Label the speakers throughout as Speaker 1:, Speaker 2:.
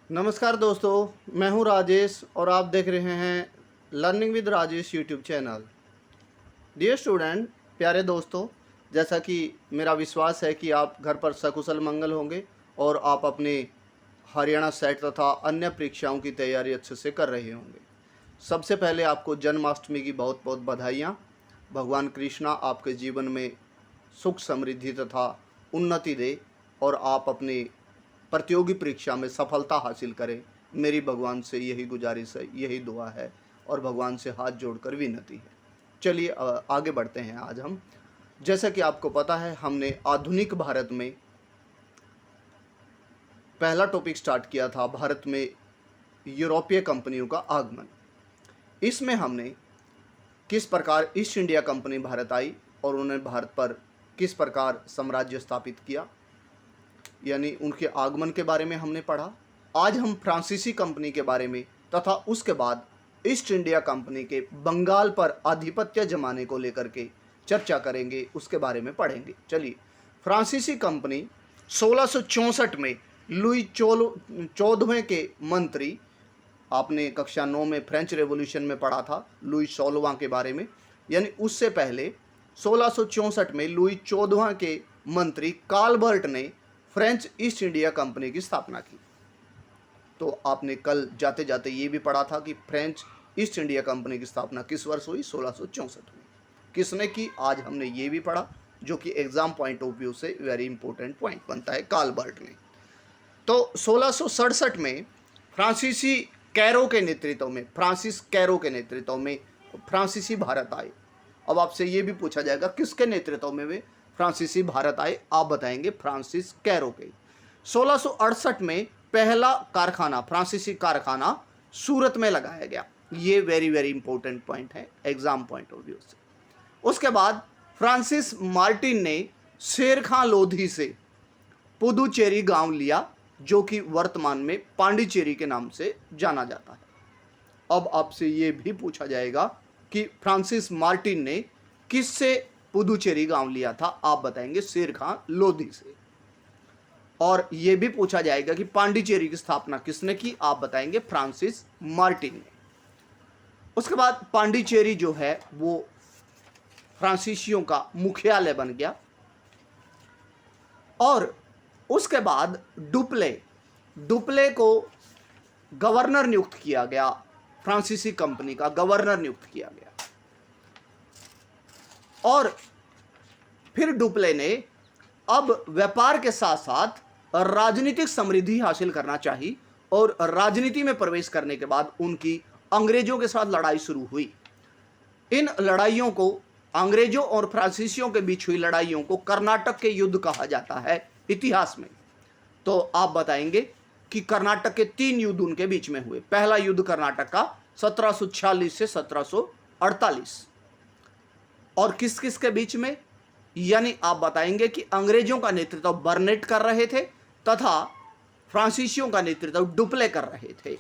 Speaker 1: नमस्कार दोस्तों, मैं हूं राजेश और आप देख रहे हैं learning with Rajesh YouTube channel. Dear student, प्यारे दोस्तों, जैसा कि मेरा विश्वास है कि आप घर पर सकुशल मंगल होंगे और आप अपने हरियाणा सेट तथा अन्य परीक्षाओं की तैयारी अच्छे से कर रहे होंगे। सबसे पहले आपको जन्माष्टमी की बहुत बहुत बधाइयाँ। भगवान कृष्णा आपके जीवन में सुख समृद्धि तथा उन्नति दे और आप अपनी प्रतियोगी परीक्षा में सफलता हासिल करें। मेरी भगवान से यही गुजारिश है, यही दुआ है और भगवान से हाथ जोड़कर विनती है। चलिए आगे बढ़ते हैं। आज हम, जैसा कि आपको पता है, हमने आधुनिक भारत में पहला टॉपिक स्टार्ट किया था, भारत में यूरोपीय कंपनियों का आगमन। इसमें हमने किस प्रकार ईस्ट इंडिया कंपनी भारत आई और उन्होंने भारत पर किस प्रकार साम्राज्य स्थापित किया, यानी उनके आगमन के बारे में हमने पढ़ा। आज हम फ्रांसीसी कंपनी के बारे में तथा उसके बाद ईस्ट इंडिया कंपनी के बंगाल पर आधिपत्य जमाने को लेकर के चर्चा करेंगे, उसके बारे में पढ़ेंगे। चलिए, फ्रांसीसी कंपनी 1664 में लुई 14वें के मंत्री, आपने कक्षा 9 में फ्रेंच रेवोल्यूशन में पढ़ा था लुई 16वां के बारे में, यानी उससे पहले 1664 में लुई 14वां के मंत्री काल्बर्ट ने फ्रेंच ईस्ट इंडिया कंपनी की स्थापना की। तो आपने कल जाते जाते ये भी पढ़ा था कि फ्रेंच ईस्ट इंडिया कंपनी की स्थापना किस वर्ष हुई? 1664 में। किसने की? आज हमने ये भी पढ़ा, जो कि एग्जाम पॉइंट ऑफ व्यू से वेरी इंपॉर्टेंट पॉइंट बनता है, काल्बर्ट ने। तो 1667 में फ्रांसीसी कैरो के नेतृत्व में, फ्रांसिस कैरो के नेतृत्व में फ्रांसीसी भारत आए। अब आपसे ये भी पूछा जाएगा किसके नेतृत्व में वे फ्रांसीसी भारत आए? आप बताएंगे फ्रांसिस कैरो के। 1668 में पहला कारखाना, फ्रांसीसी कारखाना सूरत में लगाया गया। ये वेरी वेरी इंपॉर्टेंट पॉइंट है एग्जाम पॉइंट ऑफ व्यू से। उसके बाद फ्रांसिस मार्टिन ने शेरखां लोधी से पुदुचेरी गांव लिया, जो कि वर्तमान में पांडिचेरी के नाम से जाना जाता है। अब आपसे ये भी पूछा जाएगा कि फ्रांसिस मार्टिन ने किससे पुदुचेरी गांव लिया था? आप बताएंगे शेरखां लोधी से। और यह भी पूछा जाएगा कि पांडिचेरी की स्थापना किसने की? आप बताएंगे फ्रांसिस मार्टिन ने। उसके बाद पांडिचेरी जो है वो फ्रांसीसियों का मुख्यालय बन गया। और उसके बाद डुप्ले को गवर्नर नियुक्त किया गया, फ्रांसीसी कंपनी का गवर्नर नियुक्त किया गया। और फिर डुप्ले ने अब व्यापार के साथ साथ राजनीतिक समृद्धि हासिल करना चाहिए और राजनीति में प्रवेश करने के बाद उनकी अंग्रेजों के साथ लड़ाई शुरू हुई। इन लड़ाइयों को, अंग्रेजों और फ्रांसीसियों के बीच हुई लड़ाइयों को कर्नाटक के युद्ध कहा जाता है इतिहास में। तो आप बताएंगे कि कर्नाटक के 3 युद्ध उनके बीच में हुए। पहला युद्ध कर्नाटक का 1746 से 1748, और किस किस के बीच में? यानी आप बताएंगे कि अंग्रेजों का नेतृत्व बर्नेट कर रहे थे तथा फ्रांसीसियों का नेतृत्व डुप्ले कर रहे थे।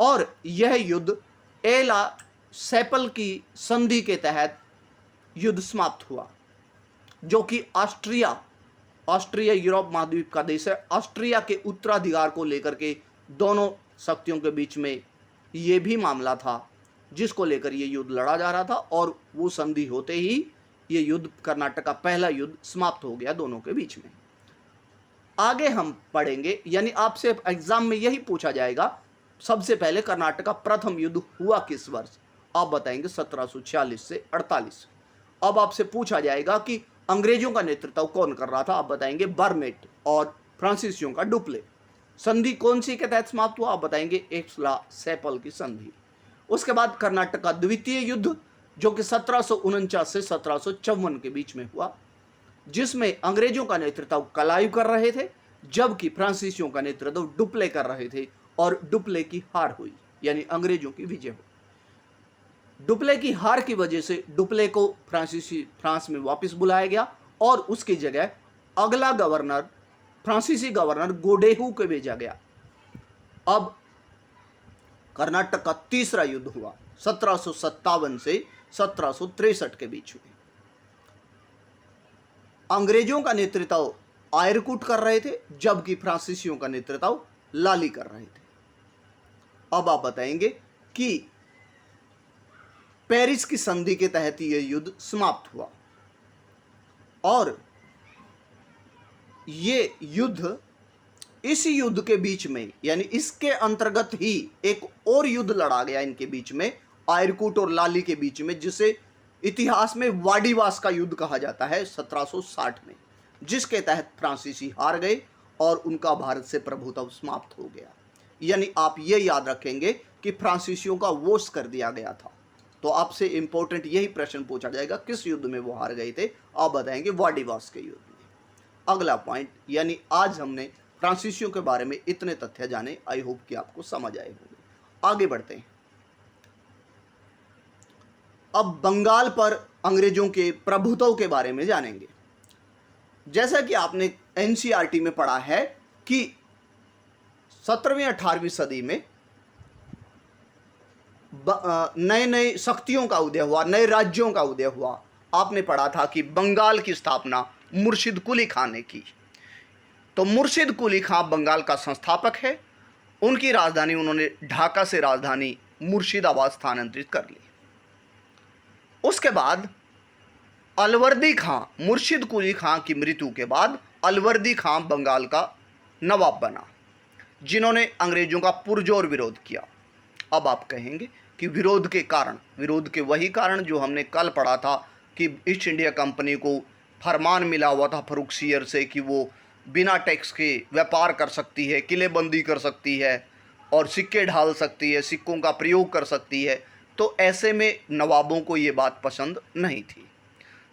Speaker 1: और यह युद्ध एला सेपल की संधि के तहत युद्ध समाप्त हुआ, जो कि ऑस्ट्रिया यूरोप महाद्वीप का देश है। ऑस्ट्रिया के उत्तराधिकार को लेकर के दोनों शक्तियों के बीच में यह भी मामला था, जिसको लेकर यह युद्ध लड़ा जा रहा था। और वो संधि होते ही ये युद्ध, कर्नाटक का पहला युद्ध समाप्त हो गया दोनों के बीच में। आगे हम पढ़ेंगे, यानी आपसे एग्जाम में यही पूछा जाएगा, सबसे पहले कर्नाटक का प्रथम युद्ध हुआ किस वर्ष? आप बताएंगे 1746 से 48। अब आपसे पूछा जाएगा कि अंग्रेजों का नेतृत्व कौन कर रहा था? आप बताएंगे बर्नेट, और फ्रांसीसियों का डुप्ले। संधि कौन सी के तहत समाप्त हुआ? आप बताएंगे एला सेपल की संधि। उसके बाद कर्नाटक का द्वितीय युद्ध, जो कि 1749 से 1754 के बीच में हुआ, जिसमें अंग्रेजों का नेतृत्व क्लाइव कर रहे थे, जबकि फ्रांसीसियों का नेतृत्व डुप्ले कर रहे थे। और डुप्ले की हार हुई, यानी अंग्रेजों की विजय हुई। डुप्ले की हार की वजह से डुप्ले को फ्रांस में वापस बुलाया गया और उसकी जगह अगला गवर्नर, फ्रांसीसी गवर्नर गोडेहू को भेजा गया। अब कर्नाटक का तीसरा युद्ध हुआ 1757 से 1763 के बीच में। अंग्रेजों का नेतृत्व आयरकुट कर रहे थे, जबकि फ्रांसीसियों का नेतृत्व लाली कर रहे थे। अब आप बताएंगे कि पेरिस की संधि के तहत यह युद्ध समाप्त हुआ और ये युद्ध, इस युद्ध के बीच में यानी इसके अंतर्गत ही एक और युद्ध लड़ा गया इनके बीच में, आयरकुट और लाली के बीच में, जिसे इतिहास में वाडीवास का युद्ध कहा जाता है 1760 में, जिसके तहत फ्रांसीसी हार गए और उनका भारत से प्रभुत्व समाप्त हो गया। यानी आप ये याद रखेंगे कि फ्रांसीसियों का वोश कर दिया गया था। तो आपसे इंपॉर्टेंट यही प्रश्न पूछा जाएगा, किस युद्ध में वो हार गए थे? आप बताएंगे वाडीवास के युद्ध में। अगला पॉइंट, यानी आज हमने फ्रांसीसियों के बारे में इतने तथ्य जाने, आई होप कि आपको समझ आए होंगे। आगे बढ़ते हैं। अब बंगाल पर अंग्रेजों के प्रभुत्व के बारे में जानेंगे। जैसा कि आपने एनसीईआरटी में पढ़ा है कि 17वीं 18वीं सदी में नए नए शक्तियों का उदय हुआ, नए राज्यों का उदय हुआ। आपने पढ़ा था कि बंगाल की स्थापना मुर्शिद कुली खां ने की। तो मुर्शिद कुली खां बंगाल का संस्थापक है। उनकी राजधानी उन्होंने ढाका से राजधानी मुर्शिदाबाद स्थानांतरित कर ली। उसके बाद अलवर्दी खां, मुर्शिद कुली खां की मृत्यु के बाद अलवर्दी खां बंगाल का नवाब बना, जिन्होंने अंग्रेजों का पुरजोर विरोध किया। अब आप कहेंगे कि विरोध के कारण, विरोध के वही कारण जो हमने कल पढ़ा था कि ईस्ट इंडिया कंपनी को फरमान मिला हुआ था फर्रुखसियर से कि वो बिना टैक्स के व्यापार कर सकती है, किलेबंदी कर सकती है और सिक्के ढाल सकती है, सिक्कों का प्रयोग कर सकती है। तो ऐसे में नवाबों को ये बात पसंद नहीं थी।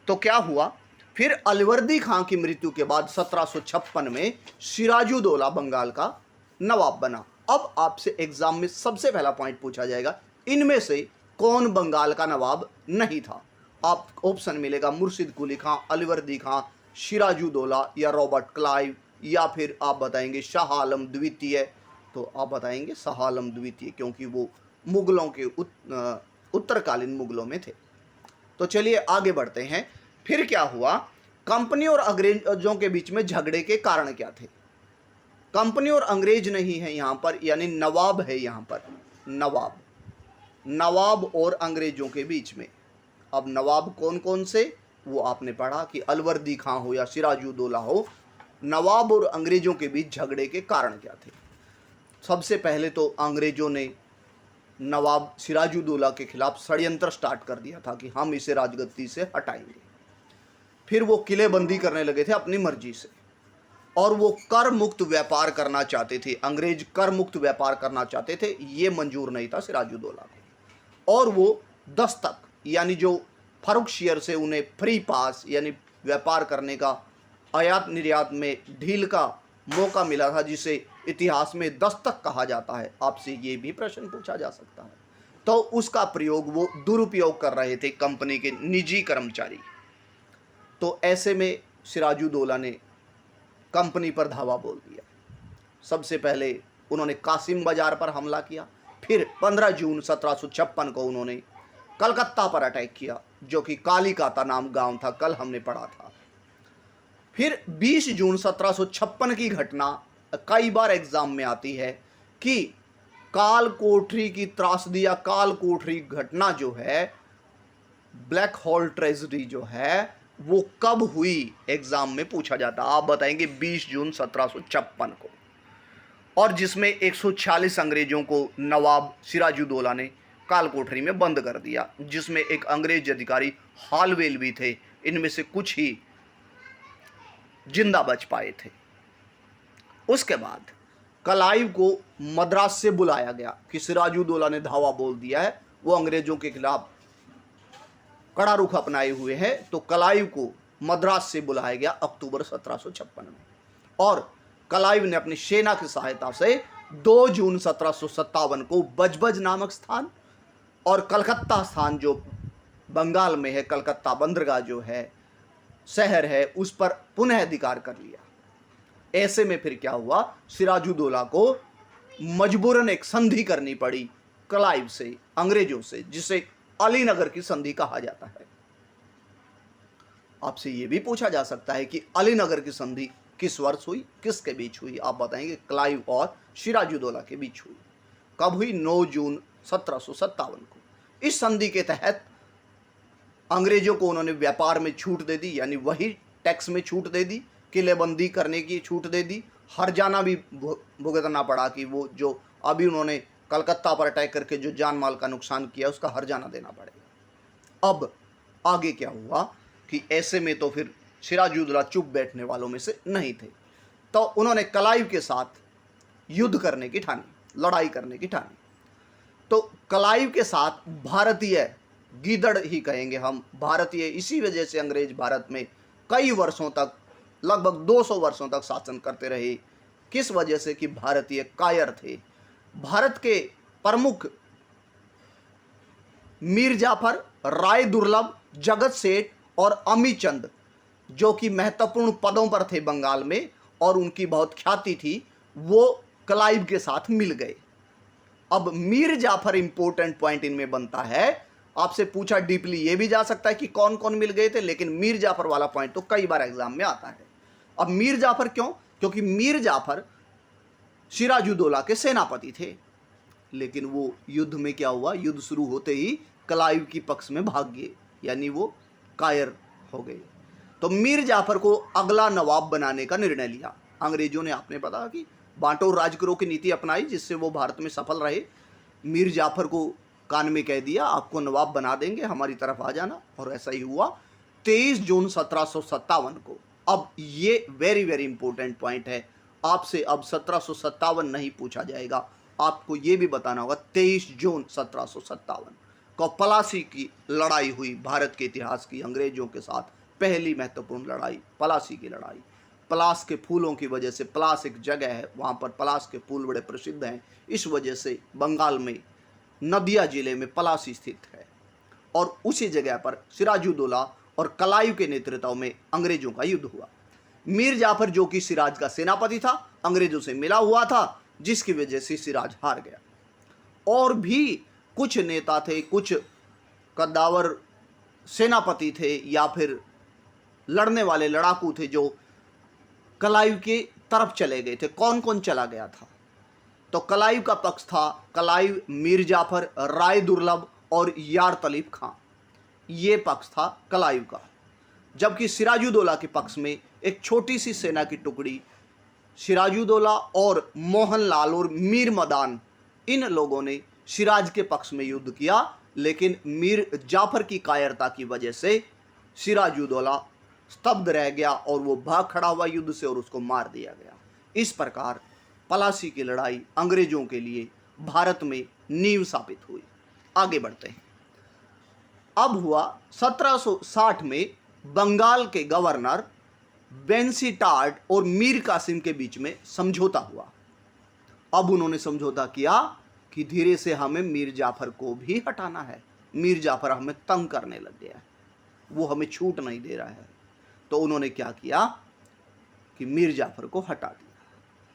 Speaker 1: तो क्या हुआ, फिर अलवर्दी खां की मृत्यु के बाद 1756 में सिराजुद्दौला बंगाल का नवाब बना। अब आपसे एग्जाम में सबसे पहला पॉइंट पूछा जाएगा, इनमें से कौन बंगाल का नवाब नहीं था? आप ऑप्शन मिलेगा मुर्शिद कुली खां, अलवर्दी खां, सिराजुद्दौला या रॉबर्ट क्लाइव, या फिर आप बताएंगे शाह आलम द्वितीय। तो आप बताएंगे शाह आलम द्वितीय, क्योंकि वो मुगलों के उत्तरकालीन मुगलों में थे। तो चलिए आगे बढ़ते हैं। फिर क्या हुआ, कंपनी और अंग्रेजों के बीच में झगड़े के कारण क्या थे? कंपनी और अंग्रेज नहीं है यहाँ पर, यानी नवाब है यहाँ पर, नवाब, नवाब और अंग्रेजों के बीच में। अब नवाब कौन कौन से, वो आपने पढ़ा कि अलवर्दी खां हो या सिराजुद्दौला हो। नवाब और अंग्रेजों के बीच झगड़े के कारण क्या थे? सबसे पहले तो अंग्रेजों ने नवाब सिराजुद्दौला के खिलाफ षड्यंत्र स्टार्ट कर दिया था कि हम इसे राजगद्दी से हटाएंगे। फिर वो किलेबंदी करने लगे थे अपनी मर्जी से, और वो कर मुक्त व्यापार करना चाहते थे। अंग्रेज कर मुक्त व्यापार करना चाहते थे, ये मंजूर नहीं था सिराजुद्दौला को। और वो दस्तक, यानी जो फर्रुखसियर से उन्हें फ्री पास यानी व्यापार करने का, आयात निर्यात में ढील का मौका मिला था, जिसे इतिहास में दस्तक कहा जाता है। आपसे ये भी प्रश्न पूछा जा सकता है। तो उसका प्रयोग वो दुरुपयोग कर रहे थे कंपनी के निजी कर्मचारी। तो ऐसे में सिराजुद्दौला ने कंपनी पर धावा बोल दिया। सबसे पहले उन्होंने कासिम बाजार पर हमला किया। फिर 15 जून 1756 को उन्होंने कलकत्ता पर अटैक किया, जो कि कालीकाता नाम गांव था, कल हमने पढ़ा था। फिर 20 जून 1756 की घटना कई बार एग्जाम में आती है कि काल कोठरी की त्रासदी या काल कोठरी घटना जो है, ब्लैक होल ट्रेजेडी जो है, वो कब हुई एग्जाम में पूछा जाता। आप बताएंगे 20 जून 1756 को, और जिसमें 146 अंग्रेजों को नवाब सिराजुद्दौला ने काल कोठरी में बंद कर दिया, जिसमें एक अंग्रेज अधिकारी हालवेल भी थे। इनमें से कुछ ही जिंदा बच पाए थे। उसके बाद क्लाइव को मद्रास से बुलाया गया कि सिराजुद्दौला ने धावा बोल दिया है, वो अंग्रेजों के खिलाफ कड़ा रुख अपनाए हुए हैं। तो क्लाइव को मद्रास से बुलाया गया अक्टूबर 1756 में, और क्लाइव ने अपनी सेना की सहायता से 2 जून 1757 को बजबज नामक स्थान और कलकत्ता स्थान जो बंगाल में है, कलकत्ता बंदरगाह जो है, शहर है, उस पर पुनः अधिकार कर लिया। ऐसे में फिर क्या हुआ, सिराजुद्दौला को मजबूरन एक संधि करनी पड़ी क्लाइव से, अंग्रेजों से, जिसे अलीनगर की संधि कहा जाता है। आपसे यह भी पूछा जा सकता है कि अलीनगर की संधि किस वर्ष हुई, किसके बीच हुई? आप बताएंगे क्लाइव और सिराजुद्दौला के बीच हुई। कब हुई? 9 जून 1757 को। इस संधि के तहत अंग्रेजों को उन्होंने व्यापार में छूट दे दी, यानी वही टैक्स में छूट दे दी, किलेबंदी करने की छूट दे दी, हर्जाना भी भुगतना पड़ा कि वो जो अभी उन्होंने कलकत्ता पर अटैक करके जो जान माल का नुकसान किया उसका हर्जाना देना पड़ेगा। अब आगे क्या हुआ कि ऐसे में तो फिर सिराजुद्दौला चुप बैठने वालों में से नहीं थे, तो उन्होंने क्लाइव के साथ युद्ध करने की ठानी, लड़ाई करने की ठानी। तो क्लाइव के साथ भारतीय गीदड़ ही कहेंगे हम, भारतीय इसी वजह से अंग्रेज भारत में कई वर्षों तक, लगभग 200 वर्षों तक शासन करते रहे। किस वजह से? कि भारतीय कायर थे। भारत के प्रमुख मीर जाफर, राय दुर्लभ, जगत सेठ और अमी चंद, जो कि महत्वपूर्ण पदों पर थे बंगाल में और उनकी बहुत ख्याति थी, वो क्लाइव के साथ मिल गए। अब मीर जाफर इंपॉर्टेंट पॉइंट इनमें बनता है। आपसे पूछा डीपली ये भी जा सकता है कि कौन कौन मिल गए थे, लेकिन मीर जाफर वाला पॉइंट तो कई बार एग्जाम में आता है। अब मीर जाफर क्यों? क्योंकि मीर जाफर सिराजुद्दौला के सेनापति थे, लेकिन वो युद्ध में क्या हुआ? युद्ध शुरू होते ही क्लाइव की पक्ष में भाग गए, यानी वो कायर हो गए। तो मीर जाफर को अगला नवाब बनाने का निर्णय लिया अंग्रेजों ने। आपने पता कि बांटो राज करो की नीति अपनाई, जिससे वो भारत में सफल रहे। मीर जाफर को कान में कह दिया आपको नवाब बना देंगे, हमारी तरफ आ जाना, और ऐसा ही हुआ 23 जून 1757 को। अब ये वेरी वेरी इंपॉर्टेंट पॉइंट है। आपसे अब 1757 नहीं पूछा जाएगा, आपको ये भी बताना होगा 23 जून 1757 को पलासी की लड़ाई हुई। भारत के इतिहास की अंग्रेजों के साथ पहली महत्वपूर्ण लड़ाई, पलासी की लड़ाई। पलास के फूलों की वजह से, पलास एक जगह है, वहाँ पर पलास के फूल बड़े प्रसिद्ध हैं, इस वजह से बंगाल में नदिया जिले में पलासी स्थित है। और उसी जगह पर सिराजुद्दौला और क्लाइव के नेतृत्व में अंग्रेजों का युद्ध हुआ। मीर जाफर जो कि सिराज का सेनापति था, अंग्रेजों से मिला हुआ था, जिसकी वजह से सिराज हार गया। और भी कुछ नेता थे, कुछ कद्दावर सेनापति थे या फिर लड़ने वाले लड़ाकू थे जो क्लाइव के तरफ चले गए थे। कौन कौन चला गया था? तो क्लाइव का पक्ष था क्लाइव, मीर जाफर, राय दुर्लभ और यार तलीब खां, ये पक्ष था क्लाइव का। जबकि सिराजुद्दौला के पक्ष में एक छोटी सी सेना की टुकड़ी, सिराजुद्दौला और मोहनलाल और मीर मदान, इन लोगों ने सिराज के पक्ष में युद्ध किया, लेकिन मीर जाफर की कायरता की वजह से सिराजुद्दौला स्तब्ध रह गया और वो भाग खड़ा हुआ युद्ध से और उसको मार दिया गया। इस प्रकार पलासी की लड़ाई अंग्रेजों के लिए भारत में नींव साबित हुई। आगे बढ़ते हैं। अब हुआ 1760 में बंगाल के गवर्नर बेंसीटार्ड और मीर कासिम के बीच में समझौता हुआ। अब उन्होंने समझौता किया कि धीरे से हमें मीर जाफर को भी हटाना है। मीर जाफर हमें तंग करने लग गया है, वो हमें छूट नहीं दे रहा है। तो उन्होंने क्या किया कि मीर जाफर को हटा दिया।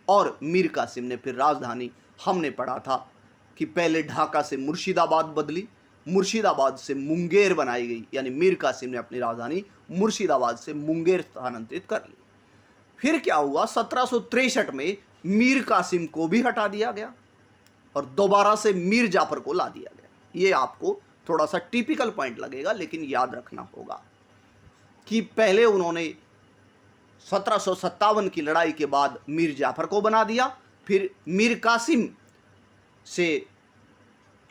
Speaker 1: और मीर कासिम ने फिर राजधानी, हमने पढ़ा था कि पहले ढाका से मुर्शिदाबाद बदली, मुर्शिदाबाद से मुंगेर बनाई गई, यानी मीर कासिम ने अपनी राजधानी मुर्शिदाबाद से मुंगेर स्थानांतरित कर ली। फिर क्या हुआ? 1763 में मीर कासिम को भी हटा दिया गया और दोबारा से मीर जाफर को ला दिया गया। ये आपको थोड़ा सा टिपिकल पॉइंट लगेगा, लेकिन याद रखना होगा कि पहले उन्होंने 1757 की लड़ाई के बाद मीर जाफर को बना दिया, फिर मीर कासिम से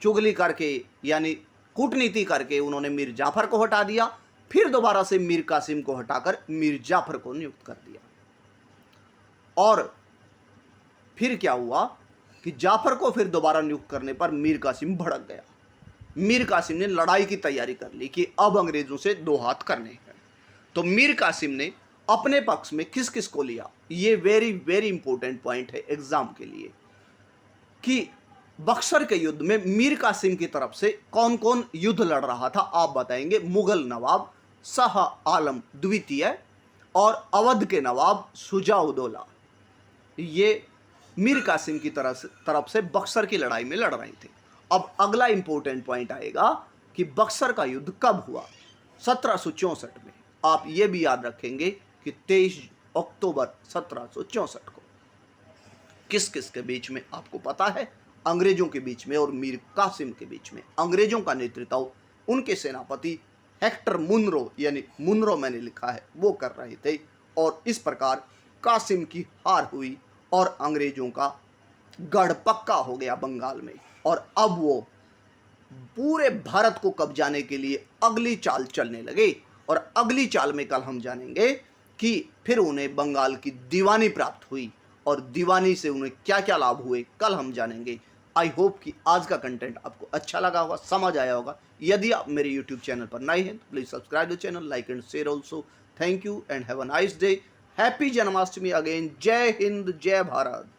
Speaker 1: चुगली करके यानी कूटनीति करके उन्होंने मीर जाफर को हटा दिया, फिर दोबारा से मीर कासिम को हटाकर मीर जाफर को नियुक्त कर दिया। और फिर क्या हुआ कि जाफर को फिर दोबारा नियुक्त करने पर मीर कासिम भड़क गया। मीर कासिम ने लड़ाई की तैयारी कर ली कि अब अंग्रेजों से दो हाथ करने हैं। तो मीर कासिम ने अपने पक्ष में किस किस को लिया? ये वेरी वेरी इंपॉर्टेंट पॉइंट है एग्जाम के लिए कि बक्सर के युद्ध में मीर कासिम की तरफ से कौन कौन युद्ध लड़ रहा था, आप बताएंगे। मुगल नवाब शाह आलम द्वितीय और अवध के नवाब शुजा-उद-दौला, ये मीर कासिम की तरफ से बक्सर की लड़ाई में लड़ रहे थे। अब अगला इंपॉर्टेंट पॉइंट आएगा कि बक्सर का युद्ध कब हुआ? 1764 में। आप ये भी याद रखेंगे कि 23 अक्टूबर 1764 को। किस किस के बीच में आपको पता है, अंग्रेजों के बीच में और मीर कासिम के बीच में। अंग्रेजों का नेतृत्व उनके सेनापति हेक्टर मुनरो, यानी मुनरो मैंने लिखा है, वो कर रहे थे। और इस प्रकार कासिम की हार हुई और अंग्रेजों का गढ़ पक्का हो गया बंगाल में। और अब वो पूरे भारत को कब्जाने के लिए अगली चाल चलने लगे। और अगली चाल में कल हम जानेंगे कि फिर उन्हें बंगाल की दीवानी प्राप्त हुई और दीवानी से उन्हें क्या क्या लाभ हुए, कल हम जानेंगे। आई होप कि आज का कंटेंट आपको अच्छा लगा होगा, समझ आया होगा। यदि आप मेरे यूट्यूब चैनल पर नए हैं तो please subscribe the channel, like and share also. Thank you and have a nice day. Happy Janmashtami again. जय हिंद, जय भारत।